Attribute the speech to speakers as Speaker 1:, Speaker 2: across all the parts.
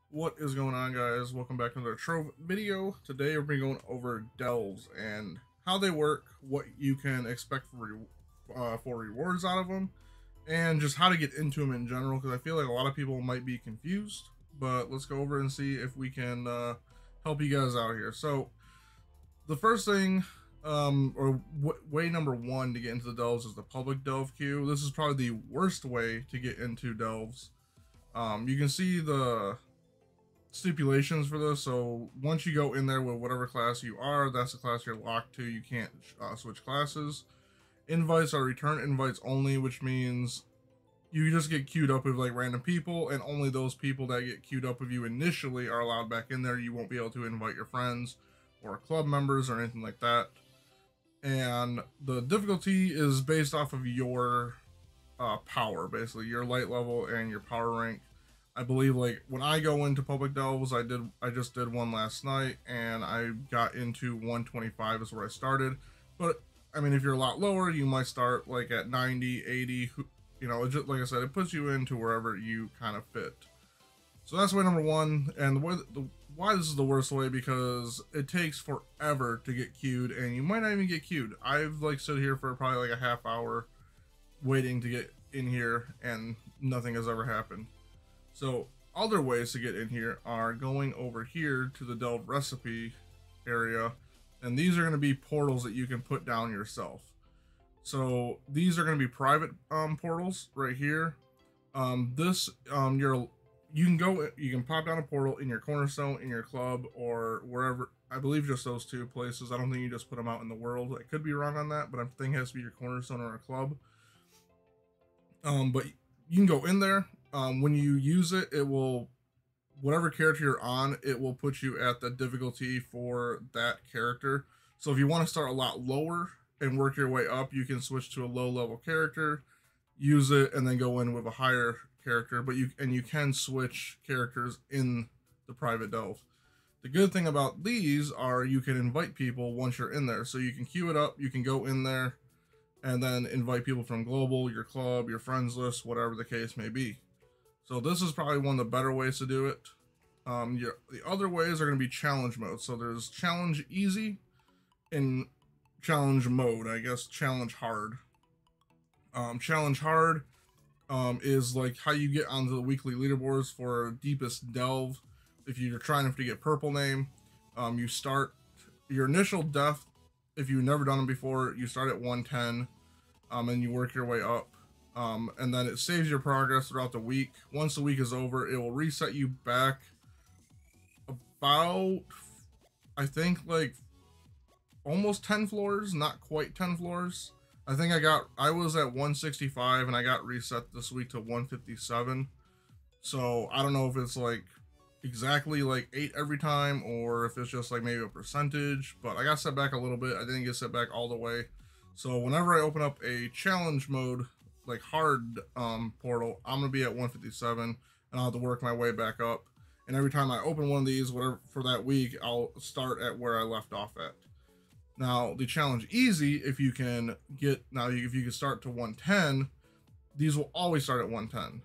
Speaker 1: What is going on, guys? Welcome back to another Trove video. Today we're going to be going over delves and how they work, what you can expect for rewards out of them, and just how to get into them in general, because I feel like a lot of people might be confused. But let's go over and see if we can help you guys out here. So the first thing, way number one to get into the delves is the public delve queue. This is probably the worst way to get into delves. You can see the stipulations for this. So once you go in there with whatever class you are, that's the class you're locked to. You can't switch classes. Invites are return invites only, which means you just get queued up with like random people, and only those people that get queued up with you initially are allowed back in there. You won't be able to invite your friends or club members or anything like that. And the difficulty is based off of your power, basically your light level and your power rank. I believe like when I go into public delves, I just did one last night and I got into 125 is where I started. But I mean, if you're a lot lower, you might start like at 90, 80, you know, just like I said, it puts you into wherever you kind of fit. So that's way number one. And why this is the worst way, because it takes forever to get queued and you might not even get queued. I've like stood here for probably like a half hour waiting to get in here and nothing has ever happened. So other ways to get in here are going over here to the delve recipe area, and these are going to be portals that you can put down yourself. So these are going to be private portals right here. You can pop down a portal in your cornerstone, in your club, or wherever. I believe just those two places. I don't think you just put them out in the world. I could be wrong on that, but I think it has to be your cornerstone or a club. But you can go in there. When you use it, it will, whatever character you're on, it will put you at the difficulty for that character. So if you want to start a lot lower and work your way up, you can switch to a low level character, use it, and then go in with a higher character. But you can switch characters in the private delve. The good thing about these are you can invite people once you're in there. So you can queue it up, you can go in there and then invite people from global, your club, your friends list, whatever the case may be. So this is probably one of the better ways to do it. The other ways are going to be challenge mode. So there's challenge easy and challenge mode, I guess challenge hard. Challenge hard is like how you get onto the weekly leaderboards for deepest delve. If you're trying to get purple name, you start your initial death. If you've never done it before, you start at 110 and you work your way up. And then it saves your progress throughout the week. Once the week is over, it will reset you back about, I think, like almost 10 floors, not quite 10 floors. I think I was at 165 and I got reset this week to 157. So I don't know if it's like exactly like 8 every time or if it's just like maybe a percentage, but I got set back a little bit. I didn't get set back all the way. So whenever I open up a challenge mode, like hard portal, I'm gonna be at 157 and I'll have to work my way back up. And every time I open one of these, whatever for that week, I'll start at where I left off at. Now the challenge easy, if you can start to 110, these will always start at 110,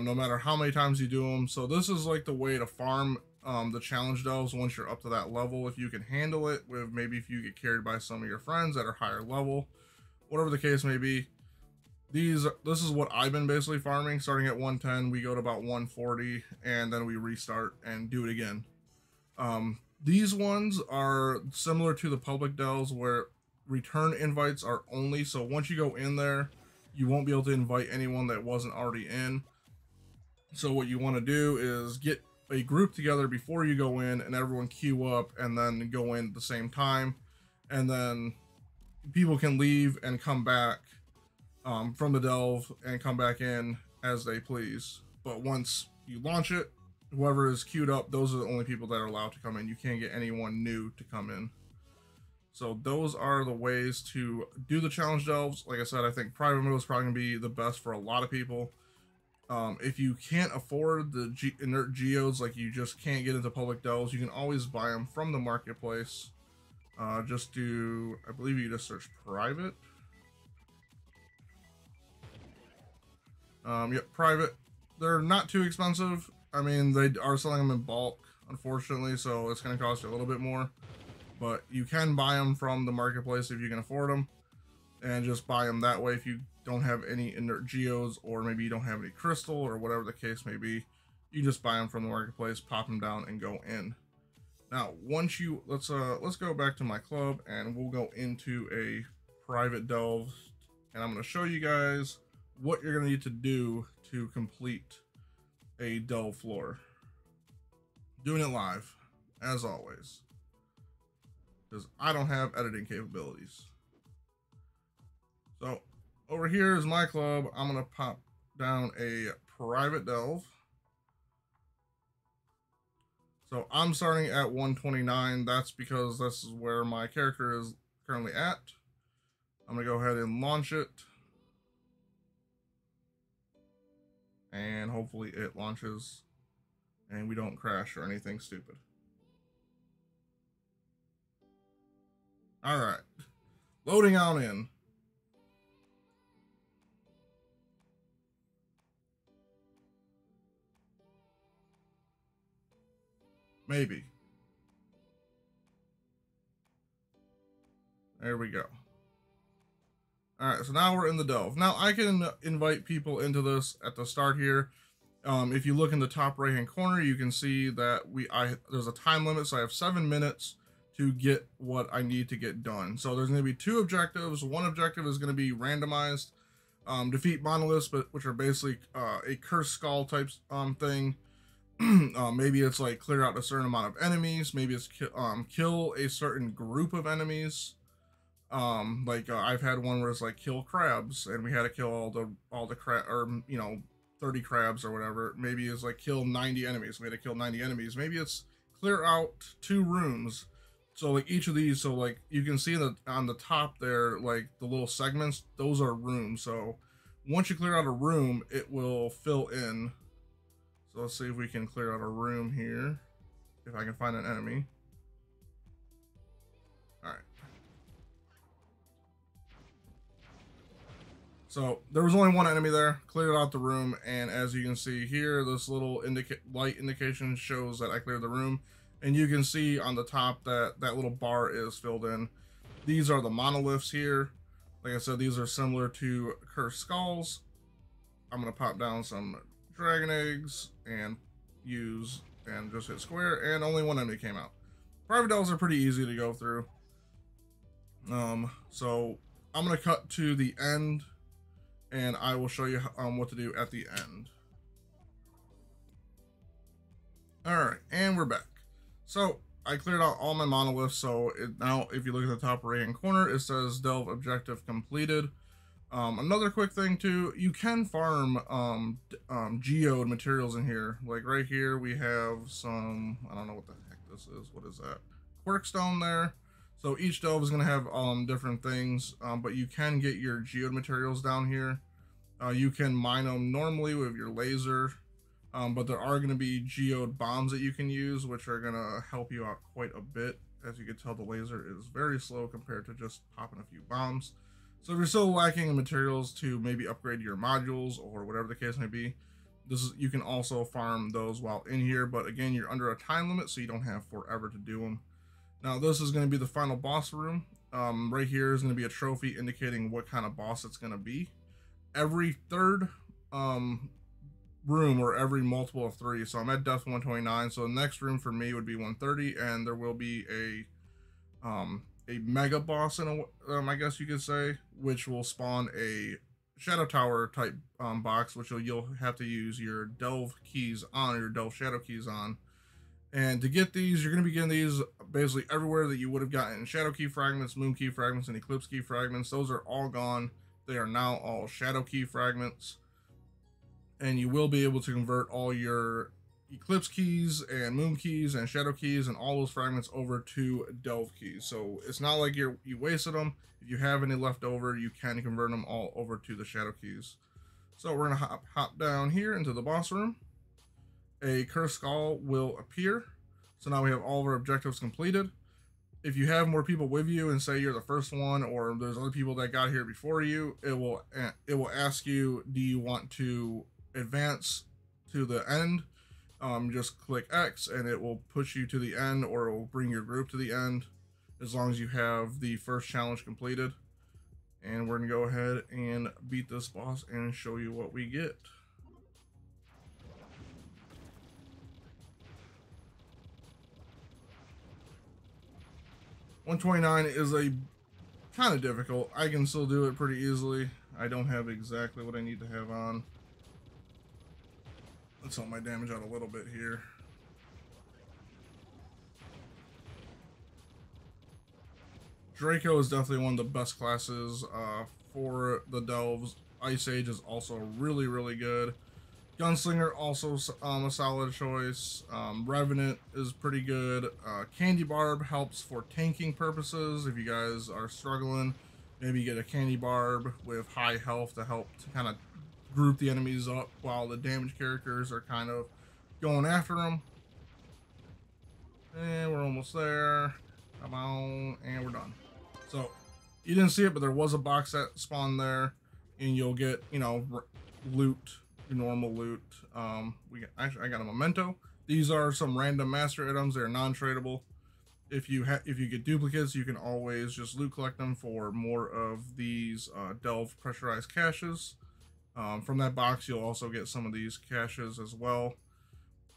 Speaker 1: no matter how many times you do them. So this is like the way to farm the challenge delves once you're up to that level. If you can handle it with, maybe if you get carried by some of your friends that are higher level, whatever the case may be. This is what I've been basically farming. Starting at 110, we go to about 140, and then we restart and do it again. These ones are similar to the public delves where return invites are only. So once you go in there, you won't be able to invite anyone that wasn't already in. So what you want to do is get a group together before you go in and everyone queue up and then go in at the same time. And then people can leave and come back from the delve and come back in as they please. But once you launch it, whoever is queued up, those are the only people that are allowed to come in. You can't get anyone new to come in. So those are the ways to do the challenge delves. Like I said, I think private mode is probably going to be the best for a lot of people. If you can't afford the inert geodes, like you just can't get into public delves, you can always buy them from the marketplace. Just do, I believe you just search private. Yep, private. They're not too expensive. I mean, they are selling them in bulk, unfortunately, so it's going to cost you a little bit more. But you can buy them from the marketplace if you can afford them, and just buy them that way if you don't have any inert geodes, or maybe you don't have any crystal, or whatever the case may be. You just buy them from the marketplace, pop them down, and go in. Now, once you let's go back to my club, and we'll go into a private delve, and I'm going to show you guys what you're going to need to do to complete a delve floor. Doing it live, as always, because I don't have editing capabilities. So over here is my club. I'm going to pop down a private delve. So I'm starting at 129. That's because this is where my character is currently at. I'm going to go ahead and launch it. And hopefully it launches and we don't crash or anything stupid. All right. Loading on in. Maybe. There we go. Alright, so now we're in the delve. Now I can invite people into this at the start here. If you look in the top right hand corner, you can see that there's a time limit, so I have 7 minutes to get what I need to get done. So there's going to be 2 objectives. One objective is going to be randomized. Defeat monoliths, which are basically a cursed skull type thing. Maybe it's like clear out a certain amount of enemies. Maybe it's kill a certain group of enemies. I've had one where it's like kill crabs, and we had to kill all the crab, or 30 crabs or whatever. Maybe it's like kill 90 enemies. We had to kill 90 enemies. Maybe it's clear out 2 rooms. So like each of these, so like you can see that on the top there, like the little segments, those are rooms. So once you clear out a room, it will fill in. So let's see if we can clear out a room here, if I can find an enemy. All right. So there was only one enemy there, cleared out the room, and as you can see here, this little light indication shows that I cleared the room, and you can see on the top that that little bar is filled in. These are the monoliths here. Like I said, these are similar to cursed skulls. I'm gonna pop down some dragon eggs and just hit square, and only one enemy came out. Private delves are pretty easy to go through. So I'm gonna cut to the end, and I will show you what to do at the end. All right, and we're back. So I cleared out all my monoliths. So now, if you look at the top right hand corner, it says delve objective completed. Another quick thing too, you can farm geode materials in here. Like right here, we have some, I don't know what the heck this is. What is that? Quirkstone there. So each delve is going to have different things, but you can get your geode materials down here. You can mine them normally with your laser, but there are going to be geode bombs that you can use, which are going to help you out quite a bit. As you can tell, the laser is very slow compared to just popping a few bombs. So if you're still lacking in materials to maybe upgrade your modules or whatever the case may be, you can also farm those while in here. But again, you're under a time limit, so you don't have forever to do them. Now this is going to be the final boss room. Right here is going to be a trophy indicating what kind of boss it's going to be. Every third room, or every multiple of 3. So I'm at depth 129. So the next room for me would be 130, and there will be a mega boss in I guess you could say, which will spawn a shadow tower type box, which you'll have to use your delve keys on, your delve shadow keys on. And to get these, you're going to be getting these basically everywhere that you would have gotten shadow key fragments, moon key fragments, and eclipse key fragments. Those are all gone. They are now all shadow key fragments. And you will be able to convert all your eclipse keys and moon keys and shadow keys and all those fragments over to delve keys. So it's not like you wasted them. If you have any left over, you can convert them all over to the shadow keys. So we're going to hop down here into the boss room. A cursed skull will appear. So now we have all of our objectives completed. If you have more people with you, and say you're the first one, or there's other people that got here before you, it will ask you, do you want to advance to the end? just click X and it will push you to the end, or it will bring your group to the end as long as you have the first challenge completed. And we're gonna go ahead and beat this boss and show you what we get. $129 is a kind of difficult. I can still do it pretty easily. I don't have exactly what I need to have on. Let's help my damage out a little bit here. Draco is definitely one of the best classes for the Delves. Ice Age is also really, really good. Gunslinger also a solid choice. Revenant is pretty good. Candy Barb helps for tanking purposes. If you guys are struggling, maybe get a Candy Barb with high health to help to kind of group the enemies up while the damage characters are kind of going after them. And we're almost there. Come on, and we're done. So you didn't see it, but there was a box that spawned there, and you'll get, you know, loot, your normal loot. Actually, I got a memento. These are some random master items. They're non-tradable. If you get duplicates, you can always just loot collect them for more of these Delve pressurized caches. From that box, you'll also get some of these caches as well.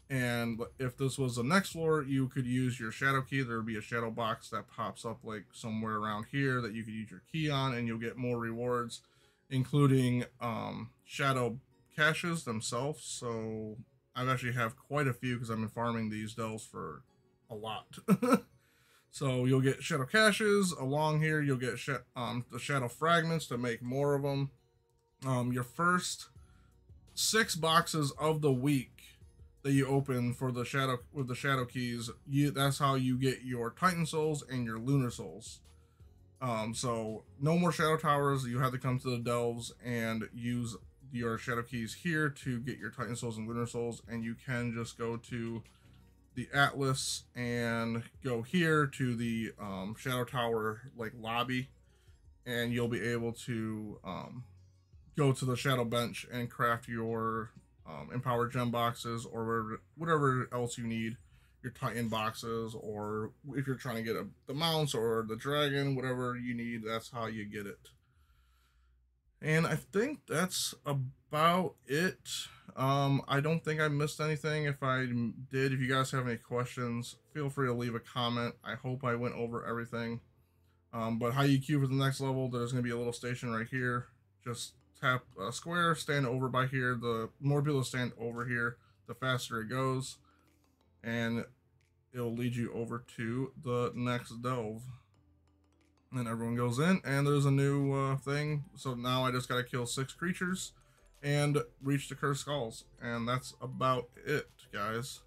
Speaker 1: And if this was the next floor, you could use your shadow key. There would be a shadow box that pops up like somewhere around here that you could use your key on, and you'll get more rewards, including shadow caches themselves. So I actually have quite a few because I've been farming these delves for a lot. So you'll get shadow caches along here. You'll get the shadow fragments to make more of them. Your first 6 boxes of the week that you open for the shadow with the shadow keys, that's how you get your Titan souls and your Lunar souls. So no more shadow towers. You have to come to the Delves and use your shadow keys here to get your Titan souls and Lunar souls, and you can just go to the Atlas and go here to the shadow tower like lobby, and you'll be able to go to the shadow bench and craft your empowered gem boxes, or whatever else you need, your Titan boxes, or if you're trying to get the mounts or the dragon, whatever you need, that's how you get it. And I think that's about it. I don't think I missed anything. If I did, if you guys have any questions, feel free to leave a comment. I hope I went over everything. But how you queue for the next level, there's going to be a little station right here. Just tap a square, stand over by here. The more people stand over here, the faster it goes, and it'll lead you over to the next delve. And everyone goes in, and there's a new thing. So now I just gotta kill 6 creatures and reach the cursed skulls, and that's about it, guys.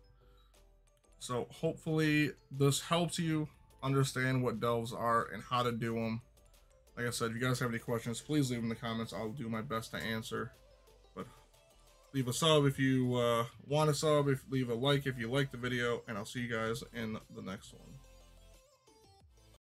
Speaker 1: So hopefully this helps you understand what delves are and how to do them. Like I said, if you guys have any questions, please leave them in the comments. I'll do my best to answer. But leave a sub if you want a sub. Leave a like if you like the video, and I'll see you guys in the next one.